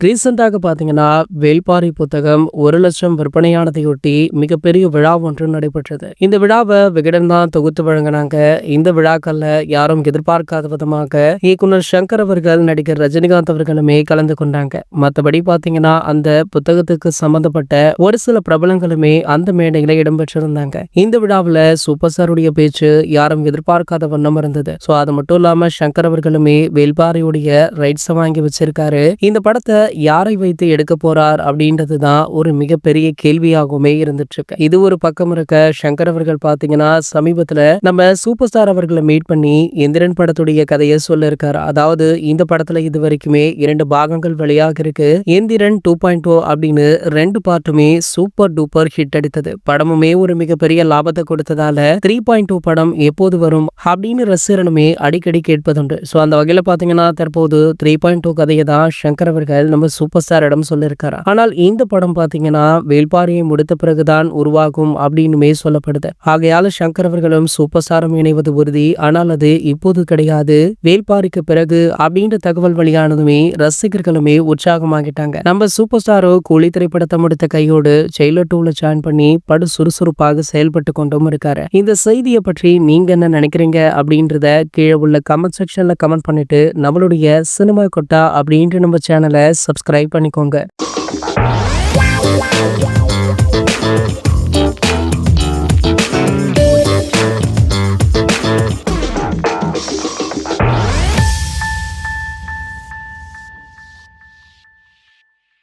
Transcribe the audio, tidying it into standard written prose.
ரீசெண்டாக பார்த்தீங்கன்னா, வேள்பாரி புத்தகம் 1,00,000 விற்பனையானதையொட்டி மிகப்பெரிய விழா ஒன்று நடைபெற்றது. இந்த விழாவ விகடன் தான் தொகுத்து வழங்குனாங்க. இந்த விழாக்கள்ல யாரும் எதிர்பார்க்காத விதமாக இயக்குனர் சங்கர் அவர்கள், நடிகர் ரஜினிகாந்த் அவர்களுமே கலந்து கொண்டாங்க. மத்தபடி பார்த்தீங்கன்னா, அந்த புத்தகத்துக்கு சம்பந்தப்பட்ட ஒரு சில பிரபலங்களுமே அந்த மேடையில இடம்பெற்றிருந்தாங்க. இந்த விழாவுல சூப்பர் ஸ்டாருடைய பேச்சு யாரும் எதிர்பார்க்காத வண்ணம் இருந்தது. அது மட்டும் இல்லாம சங்கர் அவர்களுமே வேள்பாரியுடைய ரைட்ஸை வாங்கி வச்சிருக்காரு. இந்த படத்தை யாரை வைத்து எடுக்க போறார் அப்படின்றது தான் ஒரு மிகப்பெரிய கேள்வியாகவுமே இருந்துட்டு இருக்கு. இது ஒரு பக்கம் இருக்க, சங்கர் அவர்கள் பாத்தீங்கன்னா சமீபத்துல நம்ம சூப்பர் ஸ்டார் அவர்களை மீட் பண்ணி எந்திரன் படத்துடைய கதையை சொல்ல இருக்காரு. அதாவது இந்த படத்துல இது வரைக்குமே 2 பாகங்கள் வெளியாக இருக்கு. எந்திரன் 2.0 அப்படின்னு 2 பார்ட்டுமே சூப்பர் டூப்பர் ஹிட் அடித்தது. படமுமே ஒரு மிகப்பெரிய லாபத்தை கொடுத்ததால 3.2 படம் எப்போது வரும் அப்படின்னு ரசிகர்களுமே அடிக்கடி கேட்பதுண்டு. அந்த வகையில பாத்தீங்கன்னா தற்போது 3.2 கதையை தான் சங்கர் அவர்கள் நம்ம சூப்பர் ஸ்டாரிடம் சொல்லியிருக்காரு. ஆனால் இந்த படம் பாத்தீங்கன்னா வேள்பாரியை முடித்த பிறகுதான் உருவாகும் அப்படின்னுமே சொல்லப்படுது. ஆகையால சங்கர் அவர்களும் சூப்பர் ஸ்டாரும் இணைவது உறுதி. ஆனால் அது இப்போது கிடையாது, வேள்பாரிக்கு பிறகு அப்படின்ற தகவல் வெளியானதுமே ரசிகர்களுமே உற்சாகமாகிட்டாங்க. நம்ம சூப்பர் ஸ்டாரோ கூலி திரைப்படத்தை முடித்த கையோடு ஜெயிலர் 2ல ஜாயின் பண்ணி படு சுறுசுறுப்பாக செயல்பட்டு கொண்டும் இருக்காரு. இந்த செய்தியை பற்றி நீங்க என்ன நினைக்கிறீங்க அப்படின்றத கீழே உள்ள கமெண்ட் செக்ஷன்ல கமெண்ட் பண்ணிட்டு நம்மளுடைய சினிமா கொட்டா அப்படின்ற நம்ம சேனலை சப்ஸ்கிரைப் பண்ணிக்கோங்க.